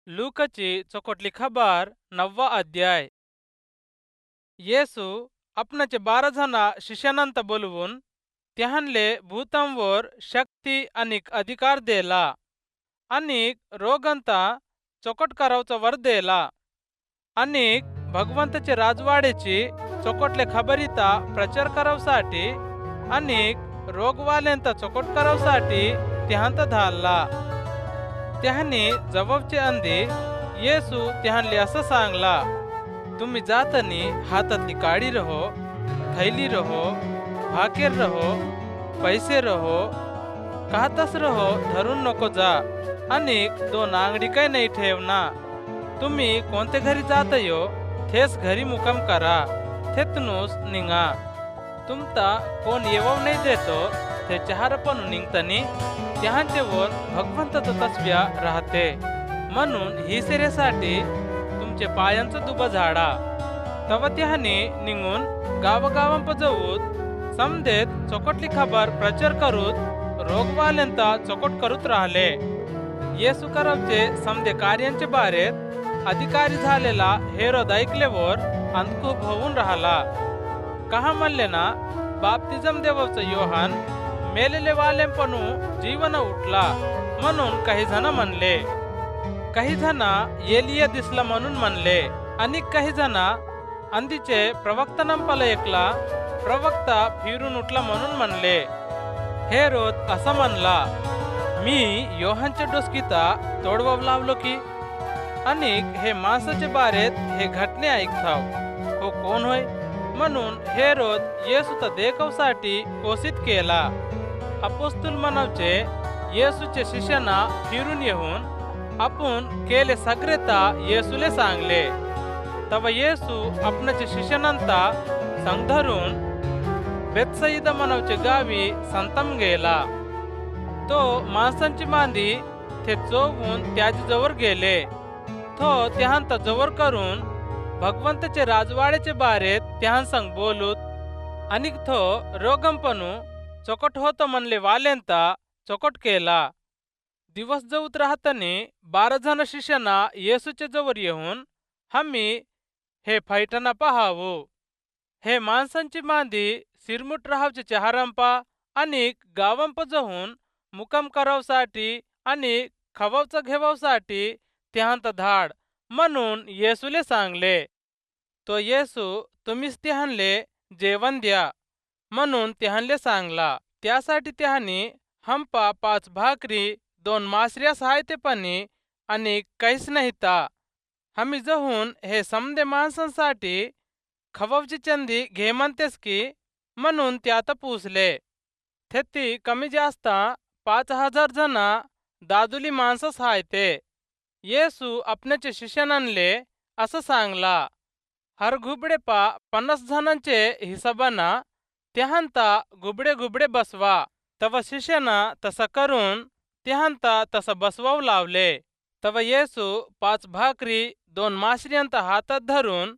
लूकाची चोकोटली खबर 9वा अध्याय. येसू आपणाचे 12 जना शिष्यानंत बोलवून त्याहानले भूतांवर शक्ती आणि अधिकार देला आणि रोगांता चोकट करावचा वर देला आणि भगवंताचे राजवाड्याची चोकोटले खबरीता प्रचार करावसाठी आणि रोगवाल्यांता चोकट करावसाठी त्याहांत धाडला. त्याहानी जबाबचे अंदी येसू त्याहानले असं सांगला, तुम्ही जातानी हातातली काडी रहो, थैली रहो, भाकेर रहो, पैसे रहो, काहतास रहो धरून नको जा आणि 2 आंगडी काही नाही ठेवना. तुम्ही कोणते घरी जातयो थेस घरी मुकाम करा, थेतनुस निघा. तुमता कोण येवव नाही देतो ते चहारपण निघतानी त्याहांचे वर भगवंताचा तस्व्या राहते. म्हणून ही सेरेसाठी तुमचे पायांचं दुबा झाडा. तव त्याहानी निघून गावगावांप जाऊत समदेत चोकटली खबर प्रचार करूत रोगवाल्यांता चोकट करूत राहिले. येसू करावचे समदे कार्यांचे बारेत अधिकारी झालेला हेरोद ऐकल्यावर अंधकूप होऊन राहिला. कहा म्हणले ना, बाप्तिजम देवाचा योहान मेलेले वालेपणू जीवन उठला म्हणून काही जण म्हणले, काही जण एलिया दिसला म्हणून म्हणले आणि काही जण अंदीचे प्रवक्ता नंपाला ऐकला प्रवक्ता फिरून उठला म्हणून म्हणले. हेरोद असा म्हणला, मी योहानच्या डोसकीता तोडवाव लावलो की आणि हे माणसाचे बारेत हे घटने ऐकताव हो कोण होय. म्हणून हेरोद येसूचा देखावसाठी घोषित केला. अपोस्तल म्हणावचे येसूचे शिष्यांना फिरून येऊन आपण केले सगळेता येसूले सांगले. तव येसू आपणाचे शिष्यानंता संग धरून बेतसईदा म्हणावचे गावी संतम गेला. तो माणसांची मांदी ते चोवून त्याजवळ गेले. तो त्याहांता जवळ करून भगवंताचे राजवाड्याचे बारेत त्याहां संग बोलूत आणि तो रोगंपणू चोकट होतो म्हणले वाल्यांता चोकट केला. दिवस जाऊत राहतानी 12 जण शिष्यांना येसूच्या जवळ येऊन, आम्ही हे फैटाना पाहावू. हे माणसांची मांदी सिरमुट राहावचे चहारंपा आणि गावंप जाऊन मुकाम करावसाठी आणि खवावचा घेवावसाठी त्याहांत धाड म्हणून येसूले सांगले. तो येसू तुम्हीच त्याहानले जेवण द्या म्हणून त्याहानले सांगला. त्यासाठी त्याहानी हंपा 5 भाकरी 2 मासऱ्या सहायतेपणी आणि काहीच नाहीता. आम्ही जाऊन हे समदे माणसांसाठी खवावची चंदी घे म्हणतेस की म्हणून त्यात पुसले. थेती कमी जास्त 5000 जण दादुली माणसं सहायते. येसू आपणाचे शिष्यानले असं सांगला, हर घुबडे 50 जणांचे हिसाबाना त्याहांता घुबडे घुबडे बसवा. तव शिष्याना तसं करून त्याहांता तसं बसवाव लावले. तव येसू 5 भाकरी 2 मासऱ्यांता हातात धरून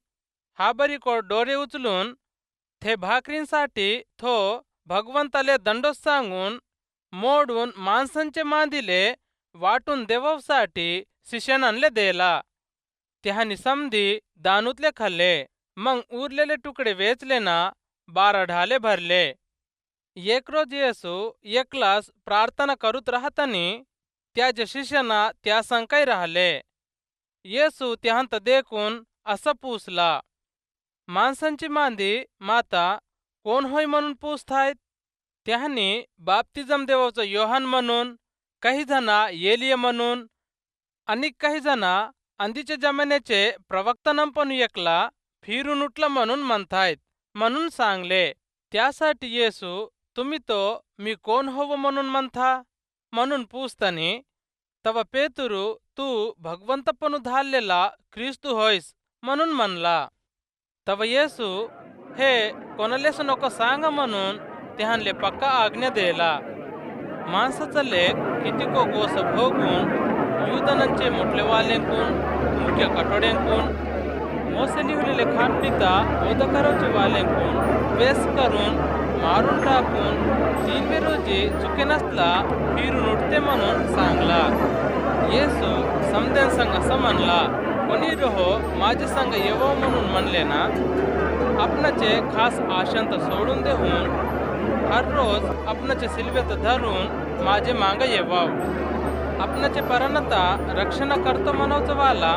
हाबरीकोड डोरे उचलून ते भाकरींसाठी तो भगवंताले दंडोस सांगून मोडून माणसांचे मांदिले वाटून देवासाठी शिष्यानले देला. त्याहानी समधी दानूतले खाल्ले. मग उरलेले तुकडे वेचले ना 12 ढाले भरले. एक रोज येसू एकलाच प्रार्थना करूत राहतानी त्याच्या शिष्यांना त्या संकाई राहिले. येसू त्याहांत देखून असं पूसला, माणसांची मांदी माता कोण होय म्हणून पूसतायत. त्याहानी बाप्तिजम देवाचा योहान म्हणून, काही जण एलिया म्हणून आणि काही जण अंदीच्या जमान्याचे प्रवक्ता नंपण ऐकला फिरून उठला म्हणून म्हणतायत म्हणून सांगले. त्यासाठी येसू तुम्ही तो मी कोण होव म्हणून म्हणता म्हणून पूछतानी, तव पेतुरू तू भगवंतपणू धाडलेला ख्रिस्तू होयस म्हणून म्हणला. तव येसू हे कोणालेच नको सांग म्हणून त्याहानले पक्का आज्ञा देला. माणसाचा लेख कितीको गोस भोगून युदनांचे मोठलेवालेंकून मुख्य कटोड्यांकून मोसे निवलेले खानपिता ओदकरावचे वालेंकून वेस करून मारून टाकून 3 रोजी चुके नसला फिरून उठते म्हणून सांगला. येसू समद्यांसंग असं म्हणला, कोणी रहो माझे संग येवो म्हणून म्हणले ना, आपणाचे खास आशंत सोडून देऊन हर रोज आपणाचे सिल्वेत धरून माझे मांग येवाव. आपणाचे परनता रक्षण करतो म्हणवचं वाला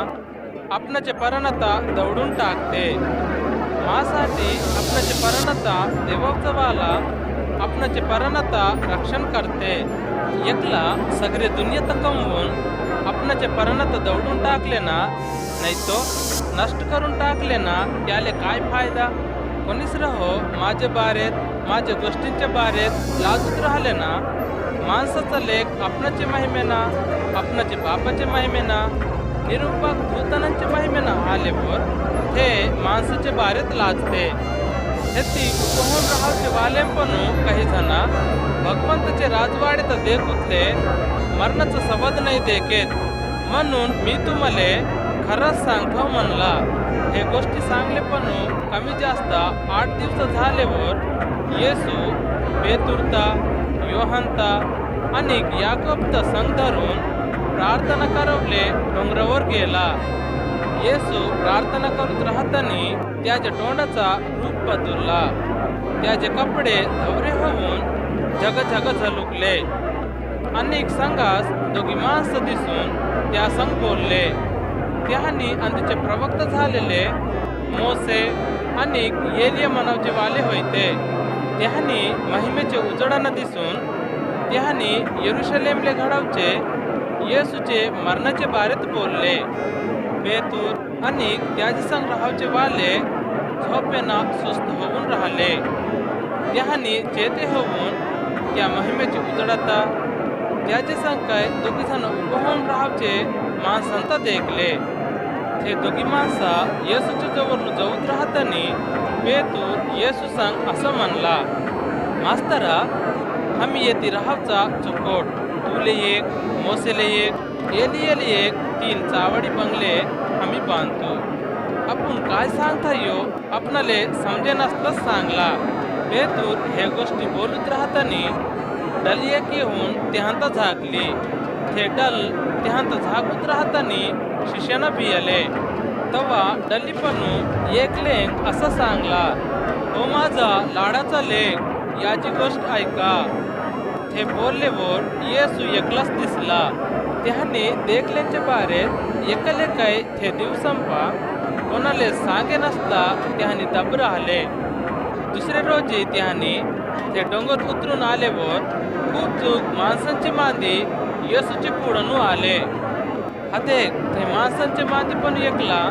आपणाचे परनता दौडून टाकते. मासाठी आपणाचे परनता देवावचं वाला आपणाचे परनता रक्षण करते. एकला सगळे दुनियेत कमवून आपणाचे परनत दौडून टाकले ना, नाही तो नष्ट करून टाकले ना, त्याले काय फायदा. कोणीच रहो माझे बारेत माझ्या गोष्टींच्या बारेत लाजूत राहिले ना, माणसाचा लेख आपणाचे महिमेना आपणाचे बापाचे महिमेना निरूपक दूतांचे महिमेना आलेवर हे माणसाचे बारेत लाजते. हेती उपहोन राहावचे वालेपणू काही जना भगवंताचे राजवाडे तर देखुतले मरणाचा सबद नाही देखेत. म्हणून मी तुम्हाला खरंच सांगतो म्हणला. हे गोष्टी सांगलेपणू कमी जास्त 8 दिवस झाल्यावर येसू पेतुरता योहानता आणि याकोबता संग धरून प्रार्थना करवले डोंगरावर गेला. येसू प्रार्थना करत राहताना त्याच्या तोंडाचा रूप बदलला. त्याचे कपडे धवरे होऊन झग झलुकले. अनेक संघास दोघी माणसं दिसून त्या संग बोलले. त्याहानी अंधीचे प्रवक्त झालेले मोसे आणि एलिया म्हणावचे वाले होते. त्याहानी महिमेचे उजडानं दिसून त्याहानी यरुशलेमले घडवचे येसूचे मरणाचे बारेत बोलले. पेतूर आणि त्याचे संग राहावचे वाले झोपेना सुस्त होऊन राहिले. त्याहानी चेते होऊन त्या महिमेचे उजडता त्याचे संग काय दोघी जण उभं होऊन राहावचे माणसांता देखले. ते दोघी माणसा येसूच्या जवळ जाऊत राहताना पेतूर येसू सांग असं म्हणला, मास्तरा, आम्ही येथे राहावचा चुकोट तुले एक मोसेले एक एलियाले एक 3 चावडी बंगले आम्ही बांधतो. आपण काय सांगता यो आपणाले समजे नसलंच सांगला. पेतूर हे गोष्टी बोलत राहताना डल एक येऊन त्याहांता झाकली. ते डल त्याहांता झाकूत राहताना शिष्यानं भियले. तवा डलीपणू एक लेख असं सांगला, ओ माझा लाडाचा लेख, याची गोष्ट ऐका. ते बोललेवर येसू एकलाच दिसला. त्याने देखल्यांच्या बारेत एकले काय ते दिवसंपा कोणाले सांगे नसला त्याने दब राहिले. दुसरे रोजी त्याने ते डोंगर उतरून आलेवर खूप चूक माणसांची मांदी येसूचे पुढणू आले. हाते ते माणसांचे मांदी पण ऐकला,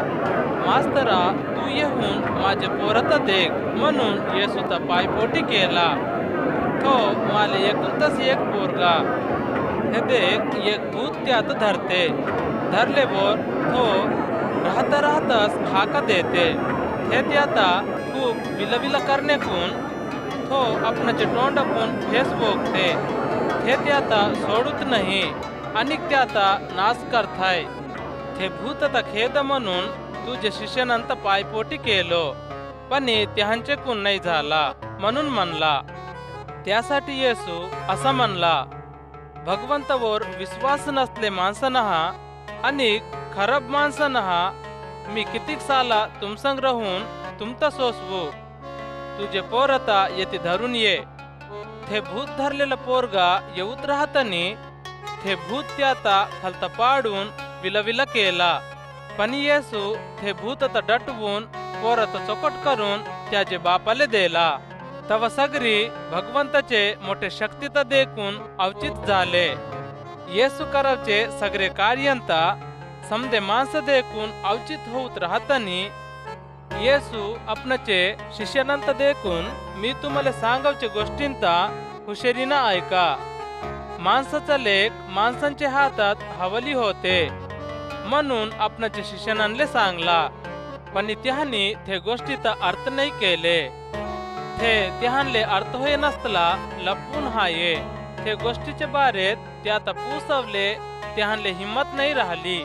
मास्तरा, तू येऊन माझे पोरत देख म्हणून येसूचा पायपोटी केला. तो मला एकुलताच एक पोरगा. हे देख एक भूत त्यात धरते. धरलेवर तो राहताच हाका देते. हे त्याता खूप विलविल करण्याकून तो आपणाचे तोंडाकून फेस बोगते. हे त्याता सोडूत नाही आणि त्याता नाश करताय. ते भूतता खेद म्हणून तुझे शिष्यानंतर पायपोटी केलो, पण त्यांच्याकून नाही झाला म्हणून म्हणला. त्यासाठी येसू असं म्हणला, भगवंतावर विश्वास नसले माणसांना आणि खराब माणसांना मी कितीक साला तुमसंग राहून तुमता सोसवू. तुझे पोरता येथे धरून ये. ते भूत धरलेला पोरगा येऊत राहतानी ते भूत त्याता खालता पाडून विलविल केला. पण येसू ते भूतता डटवून पोरत चोकट करून त्याचे बापाले दिला. तव सगरी भगवंताचे मोठे शक्तीत देखून अवचित झाले. येसू करावचे सगळे कार्यांता समदे माणस देखून अवचित होत राहतानी येसू आपणाचे शिष्यानंत देखून मी तुम्हाला सांगावचे गोष्टींता हुशारीनं ऐका. माणसाचा लेख माणसांच्या हातात हवली होते म्हणून आपणाचे शिष्यानंले सांगला. पण त्याहानी ते गोष्टीचा अर्थ नाही केले. ते त्याहानले अर्थ होय नसतला लपवून हाये. ते गोष्टीच्या बारेत त्यात पुसवले त्याहानले हिम्मत नाही राहिली.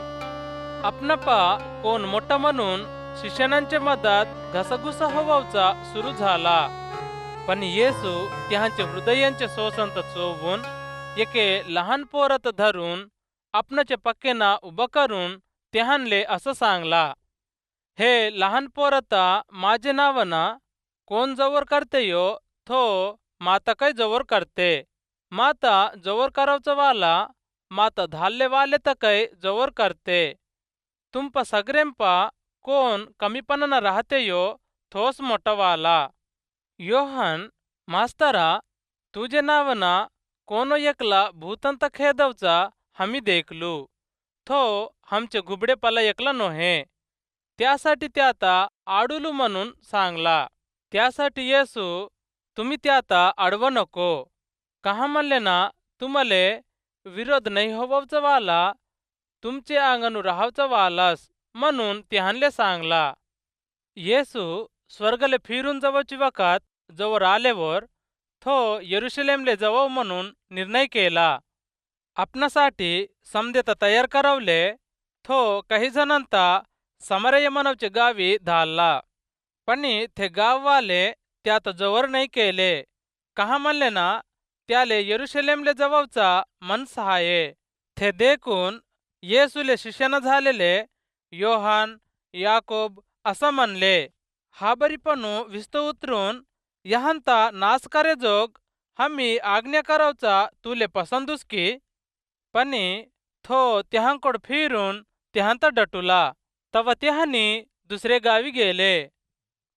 आपणापा कोण मोठा म्हणून शिष्यानांच्या मधात घसाघुसा होवाचा सुरू झाला. पण येसू त्यांचे हृदयांचे शोषण चोवून एके लहान पोरत धरून आपणाचे पक्केना उभं करून त्याहानले असं सांगला, हे लहान पोरता माझे नावना कोण जवळ करतेयो थो माता काय जवळ करते, माता जवळ करावचं वाला माता धाल्ले वाले तकै जवळ करते. तुमपा सगरेंपा कोण कमीपणानं राहतेयो थोस मोठा वाला. योहन मास्तरा, तुझे नावना कोनो एकला भूतंत खेदवचा हमी देखलू, थो हमचे घुबडे पला एकला नोहे. त्यासाठी त्याता आडुलू म्हणून सांगला. त्यासाठी येसू, तुम्ही त्याता आडवं नको, कहा म्हणले ना तुम्हाले विरोध नाही होवावचा वाला तुमचे अंगणू राहावचा वालास म्हणून त्याहानले सांगला. येसू स्वर्गले फिरून जवळची वकात जवळ आलेवर थो यरुशलेमले जवळ म्हणून निर्णय केला. आपणासाठी समदेता तयार करवले थो काही जणांता समरय मनवचे गावी धाडला. पणी थे गाववाले त्यात जवळ नाही केले, कहा म्हणले ना त्याले यरुशलेमले जवळचा मनस आहे. थे देखून येसूले शिष्यानं झालेले योहान याकोब असं म्हणले, हा बरीपणू विस्तो उतरून यहांता नाश करे जोग हमी आज्ञा करावचा तुले पसंदूस की. पणी थो त्याहांकोड फिरून त्याहांता डटुला. तवा त्याहानी दुसरे गावी गेले.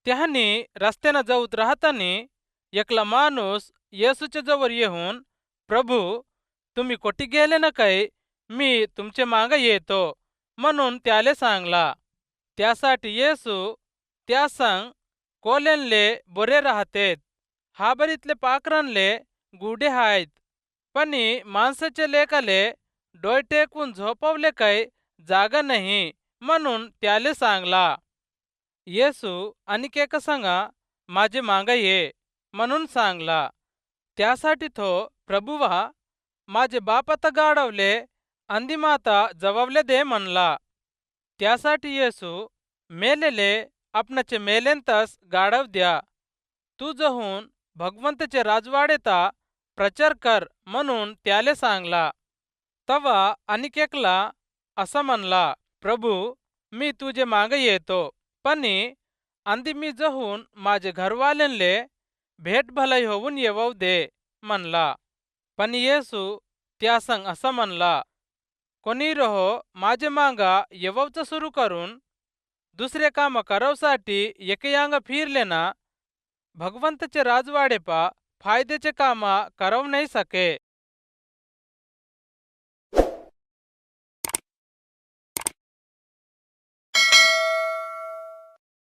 त्याहानी रस्त्यानं जाऊत राहतानी एकला माणूस येसूच्या जवळ येऊन, प्रभू, तुम्ही कोटी गेले ना काय, मी तुमचे माग येतो म्हणून त्याले सांगला. त्यासाठी येसू त्या संग कोल्यांले बोरे राहतेत, हाबरीतले पाखरांले गुढे आहेत, पणी माणसाचे लेकाले डोय टेकून झोपवले काय जागा नाही म्हणून त्याले सांगला. येसू आणिक एका सांगा माझे माग ये म्हणून सांगला. त्यासाठी तो प्रभुवा, माझे बाप आता गाडवले अंदी माता जववले दे म्हणला. त्यासाठी येसू मेलेले आपणाचे मेलेंतस गाडव द्या, तू जहून भगवंतचे राजवाडेता प्रचार कर म्हणून त्याले सांगला. तवा आणिक एकला असं म्हणला, प्रभू, मी तुझे माग येतो, पणी अंदी मी जहून माझे घरवाल्यांले भेट भलाई होऊन येवऊ दे म्हणला. पण येसू त्या संग असं म्हणला, कोणी रहो माझे मागा येवचं सुरू करून दुसरे काम करवसाठी एकयांग फिरले ना भगवंतचे राजवाडे पा फायद्याचे कामा करव नाही सके.